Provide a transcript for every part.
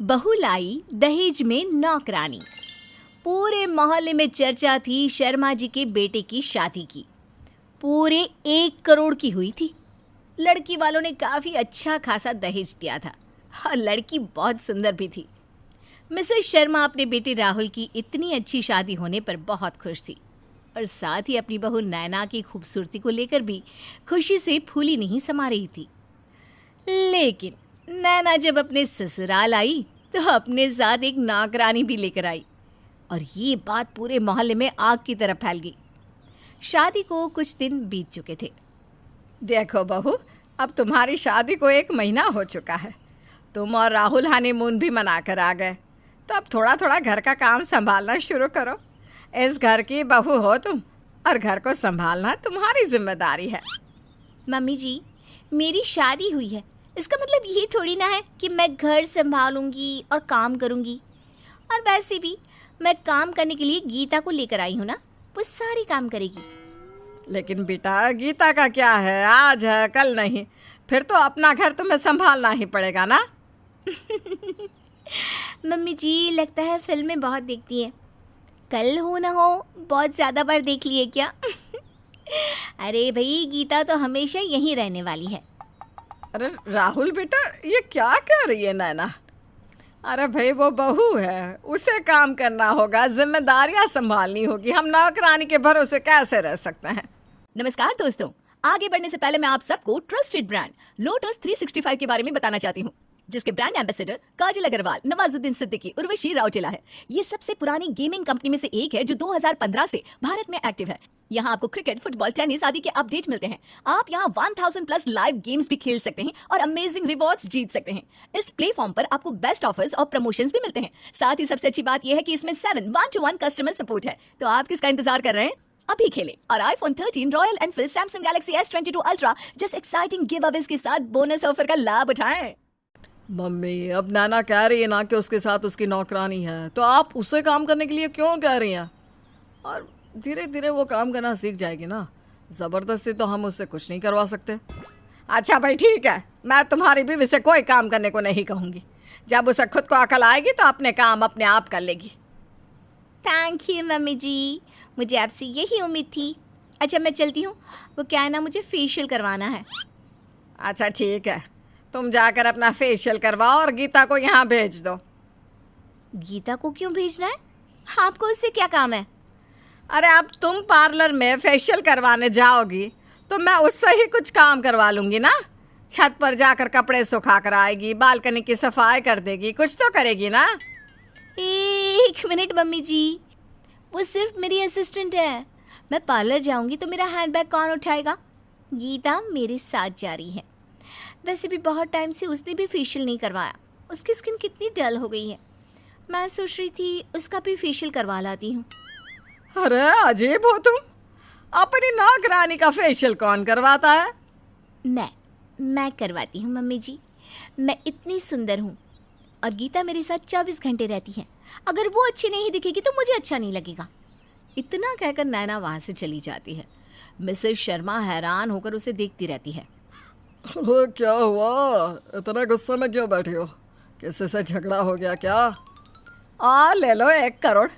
बहू लाई दहेज में नौकरानी। पूरे मोहल्ले में चर्चा थी शर्मा जी के बेटे की शादी की। पूरे 1 करोड़ की हुई थी। लड़की वालों ने काफ़ी अच्छा खासा दहेज दिया था और लड़की बहुत सुंदर भी थी। मिसेस शर्मा अपने बेटे राहुल की इतनी अच्छी शादी होने पर बहुत खुश थी और साथ ही अपनी बहू नैना की खूबसूरती को लेकर भी खुशी से फूली नहीं समा रही थी। लेकिन नैना जब अपने ससुराल आई तो अपने साथ एक नौकरानी भी लेकर आई और ये बात पूरे मोहल्ले में आग की तरह फैल गई। शादी को कुछ दिन बीत चुके थे। देखो बहू, अब तुम्हारी शादी को 1 महीना हो चुका है। तुम और राहुल हनीमून भी मना कर आ गए, तो अब थोड़ा थोड़ा घर का काम संभालना शुरू करो। इस घर की बहू हो तुम और घर को संभालना तुम्हारी जिम्मेदारी है। मम्मी जी, मेरी शादी हुई है, इसका मतलब ये थोड़ी ना है कि मैं घर संभालूंगी और काम करूंगी। और वैसे भी मैं काम करने के लिए गीता को लेकर आई हूँ ना, वो सारी काम करेगी। लेकिन बेटा, गीता का क्या है, आज है कल नहीं, फिर तो अपना घर तुम्हें संभालना ही पड़ेगा ना। मम्मी जी, लगता है फिल्में बहुत देखती है। कल हो ना हो बहुत ज़्यादा बार देख लिए क्या? अरे भाई, गीता तो हमेशा यहीं रहने वाली है। अरे राहुल बेटा, ये क्या कह रही है नैना? अरे भाई, वो बहू है, उसे काम करना होगा, जिम्मेदारियां संभालनी होगी। हम नौकरानी के भरोसे कैसे रह सकते हैं? नमस्कार दोस्तों, आगे बढ़ने से पहले मैं आप सबको ट्रस्टेड ब्रांड लोटस 365 के बारे में बताना चाहती हूँ, जिसके ब्रांड एम्बेसडर काजल अग्रवाल, नवाजुद्दीन सिद्दीकी, उर्वशी राउटेला है। ये सबसे पुरानी गेमिंग कंपनी में से एक है जो 2015 से भारत में एक्टिव है। यहाँ आपको क्रिकेट, फुटबॉल, टेनिस आदि के अपडेट मिलते हैं। आप यहाँ 1000 प्लस लाइव गेम्स भी खेल सकते हैं और अमेजिंग रिवॉर्ड्स जीत सकते हैं। इस प्लेटफॉर्म पर आपको बेस्ट ऑफर्स और प्रमोशंस भी मिलते हैं। साथ ही सबसे अच्छी बात यह है कि इसमें 7 1-to-1 कस्टमर सपोर्ट है। तो आप किसका इंतजार कर रहे हैं? अभी खेलें और iPhone 13, royal Enfield, Samsung Galaxy S22 ultra जैसे एक्साइटिंग गिव अवेज के साथ बोनस ऑफर का लाभ उठाएं। मम्मी, अब नैना कह रही है ना कि उसके साथ उसकी नौकरानी है, तो आप उसे काम करने के लिए क्यों कह रही हैं? और धीरे धीरे वो काम करना सीख जाएगी ना। ज़बरदस्ती तो हम उससे कुछ नहीं करवा सकते। अच्छा भाई, ठीक है, मैं तुम्हारी बीवी से कोई काम करने को नहीं कहूँगी। जब उसे खुद को अकल आएगी तो अपने काम अपने आप कर लेगी। थैंक यू मम्मी जी, मुझे आपसे यही उम्मीद थी। अच्छा, मैं चलती हूँ, वो क्या है ना, मुझे फेशियल करवाना है। अच्छा ठीक है, तुम जाकर अपना फेशियल करवाओ और गीता को यहाँ भेज दो। गीता को क्यों भेजना है? आपको उससे क्या काम है? अरे, अब तुम पार्लर में फेशियल करवाने जाओगी तो मैं उससे ही कुछ काम करवा लूँगी ना। छत पर जाकर कपड़े सुखा कर आएगी, बालकनी की सफाई कर देगी, कुछ तो करेगी ना। 1 मिनट मम्मी जी, वो सिर्फ मेरी असिस्टेंट है। मैं पार्लर जाऊंगी तो मेरा हैंडबैग कौन उठाएगा? गीता मेरे साथ जा रही है। वैसे भी बहुत टाइम से उसने भी फेशियल नहीं करवाया। उसकी स्किन कितनी डल हो गई है। मैं सोच रही थी उसका भी फेशियल करवा लाती हूँ। अरे अजीब हो तुम, अपनी नौकरानी का फेशियल कौन करवाता है? मैं करवाती हूँ मम्मी जी। मैं इतनी सुंदर हूँ और गीता मेरे साथ 24 घंटे रहती है। अगर वो अच्छी नहीं दिखेगी तो मुझे अच्छा नहीं लगेगा। इतना कहकर नैना वहाँ से चली जाती है। मिसेस शर्मा हैरान होकर उसे देखती रहती है। अरे क्या हुआ, इतना गुस्से में क्यों बैठी हो? किसी से झगड़ा हो गया क्या? ले लो 1 करोड़।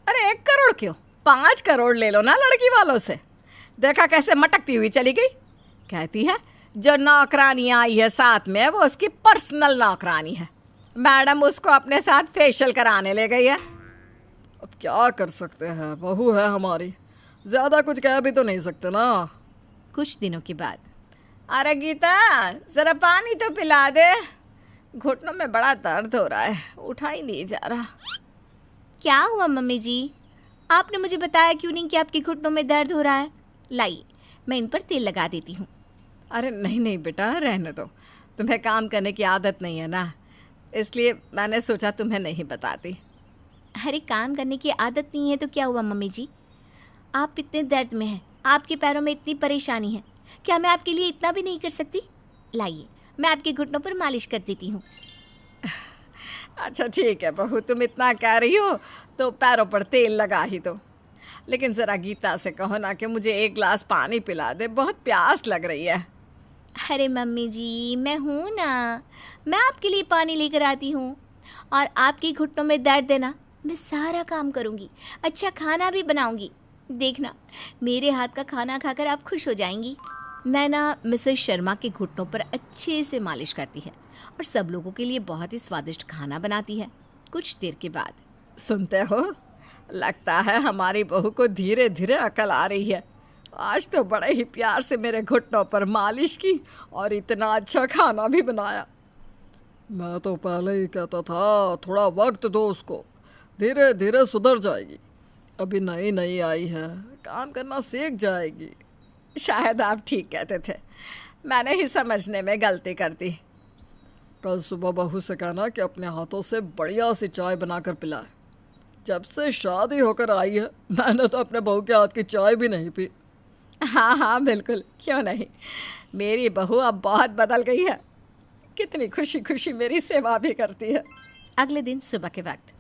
अरे 1 करोड़ क्यों, 5 करोड़ ले लो ना लड़की वालों से। देखा कैसे मटकती हुई चली गई। कहती है जो नौकरानी आई है साथ में वो उसकी पर्सनल नौकरानी है। मैडम उसको अपने साथ फेशियल कराने ले गई है। अब क्या कर सकते हैं, बहू है हमारी, ज़्यादा कुछ कह भी तो नहीं सकते ना। कुछ दिनों के बाद, अरे गीता, ज़रा पानी तो पिला दे, घुटनों में बड़ा दर्द हो रहा है, उठा ही नहीं जा रहा। क्या हुआ मम्मी जी? आपने मुझे बताया क्यों नहीं कि आपके घुटनों में दर्द हो रहा है? लाइए, मैं इन पर तेल लगा देती हूँ। अरे नहीं नहीं बेटा, रहने दो, तुम्हें काम करने की आदत नहीं है ना, इसलिए मैंने सोचा तुम्हें नहीं बताती। अरे काम करने की आदत नहीं है तो क्या हुआ मम्मी जी? आप इतने दर्द में हैं, आपके पैरों में इतनी परेशानी है, क्या मैं आपके लिए इतना भी नहीं कर सकती? लाइए, मैं आपके घुटनों पर मालिश कर देती हूँ। अच्छा ठीक है बहू, तुम इतना कह रही हो तो पैरों पर तेल लगा ही दो। लेकिन ज़रा गीता से कहो ना कि मुझे 1 गिलास पानी पिला दे, बहुत प्यास लग रही है। अरे मम्मी जी, मैं हूँ ना, मैं आपके लिए पानी लेकर आती हूँ और आपके घुटनों में दर्द है ना, मैं सारा काम करूँगी, अच्छा खाना भी बनाऊँगी। देखना, मेरे हाथ का खाना खाकर आप खुश हो जाएंगी। नैना मिसेस शर्मा के घुटनों पर अच्छे से मालिश करती है और सब लोगों के लिए बहुत ही स्वादिष्ट खाना बनाती है। कुछ देर के बाद सुनते हो, लगता है हमारी बहू को धीरे धीरे अकल आ रही है। आज तो बड़े ही प्यार से मेरे घुटनों पर मालिश की और इतना अच्छा खाना भी बनाया। मैं तो पहले ही कहता था थोड़ा वक्त दो उसको, धीरे धीरे सुधर जाएगी। अभी नई नई आई है, काम करना सीख जाएगी। शायद आप ठीक कहते थे, मैंने ही समझने में गलती कर दी। कल सुबह बहू से कहना कि अपने हाथों से बढ़िया सी चाय बनाकर पिलाए। जब से शादी होकर आई है मैंने तो अपने बहू के हाथ की चाय भी नहीं पी। हाँ हाँ बिल्कुल, क्यों नहीं। मेरी बहू अब बहुत बदल गई है, कितनी खुशी खुशी मेरी सेवा भी करती है। अगले दिन सुबह के वक्त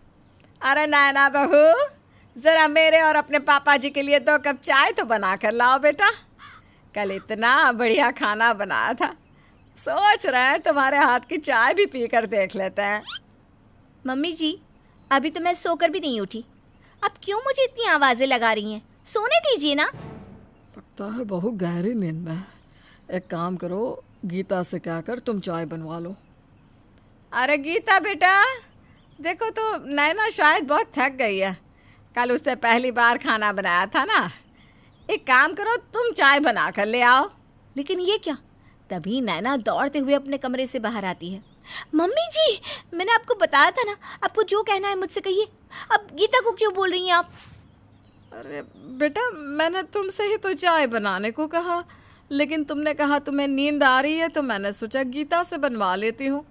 अरे नैना बहू, ज़रा मेरे और अपने पापा जी के लिए 2 कप चाय तो बना कर लाओ बेटा। कल इतना बढ़िया खाना बनाया था, सोच रहे हैं तुम्हारे हाथ की चाय भी पी कर देख लेते हैं। मम्मी जी, अभी तो मैं सोकर भी नहीं उठी, अब क्यों मुझे इतनी आवाज़ें लगा रही हैं? सोने दीजिए ना। लगता है बहू गहरी नींद में है। एक काम करो, गीता से कहकर तुम चाय बनवा लो। अरे गीता बेटा, देखो तो नैना शायद बहुत थक गई है, कल उसने पहली बार खाना बनाया था ना। एक काम करो, तुम चाय बना कर ले आओ। लेकिन ये क्या? तभी नैना दौड़ते हुए अपने कमरे से बाहर आती है। मम्मी जी, मैंने आपको बताया था ना, आपको जो कहना है मुझसे कहिए। अब गीता को क्यों बोल रही हैं आप? अरे बेटा, मैंने तुमसे ही तो चाय बनाने को कहा, लेकिन तुमने कहा तुम्हें नींद आ रही है तो मैंने सोचा गीता से बनवा लेती हूँ।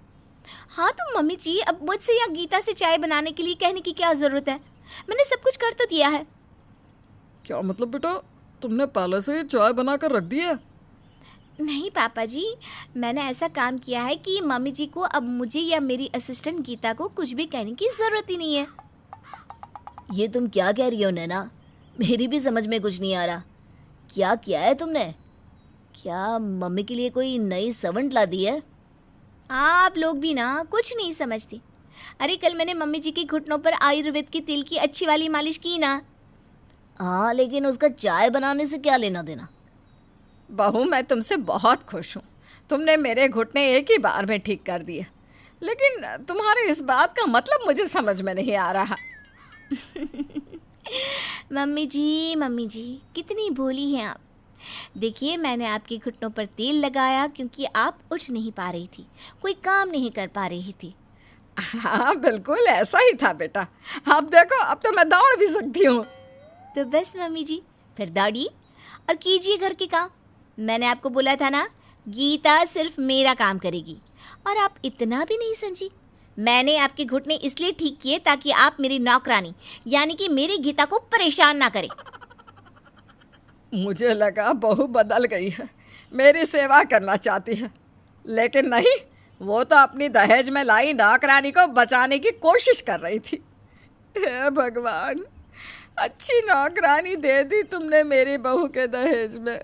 हाँ तो मम्मी जी, अब मुझसे या गीता से चाय बनाने के लिए कहने की क्या ज़रूरत है? मैंने सब कुछ कर तो दिया है। क्या मतलब बेटा, तुमने पहले से ही चाय बनाकर रख दी है? नहीं पापा जी, मैंने ऐसा काम किया है कि मम्मी जी को अब मुझे या मेरी असिस्टेंट गीता को कुछ भी कहने की ज़रूरत ही नहीं है। ये तुम क्या कह रही हो नैना? मेरी भी समझ में कुछ नहीं आ रहा। क्या किया है तुमने? क्या मम्मी के लिए कोई नई सर्वेंट ला दी है? आप लोग भी ना कुछ नहीं समझती। अरे कल मैंने मम्मी जी के घुटनों पर आयुर्वेद के तेल की अच्छी वाली मालिश की ना। हाँ, लेकिन उसका चाय बनाने से क्या लेना देना? बहू, मैं तुमसे बहुत खुश हूँ, तुमने मेरे घुटने एक ही बार में ठीक कर दिए, लेकिन तुम्हारे इस बात का मतलब मुझे समझ में नहीं आ रहा। मम्मी जी कितनी भोली हैं आप। देखिए, मैंने आपके घुटनों पर तेल लगाया क्योंकि आप उठ नहीं पा रही थी, कोई काम नहीं कर पा रही थी। हाँ बिल्कुल ऐसा ही था बेटा। अब देखो, अब तो मैं दौड़ भी सकती हूँ। तो बस मम्मी जी, फिर दौड़िए और कीजिए घर के काम। मैंने आपको बोला था ना, गीता सिर्फ मेरा काम करेगी, और आप इतना भी नहीं समझी। मैंने आपके घुटने इसलिए ठीक किए ताकि आप मेरी नौकरानी यानी कि मेरी गीता को परेशान ना करें। मुझे लगा बहू बदल गई है, मेरी सेवा करना चाहती है, लेकिन नहीं, वो तो अपनी दहेज में लाई नौकरानी को बचाने की कोशिश कर रही थी। हे भगवान, अच्छी नौकरानी दे दी तुमने मेरी बहू के दहेज में।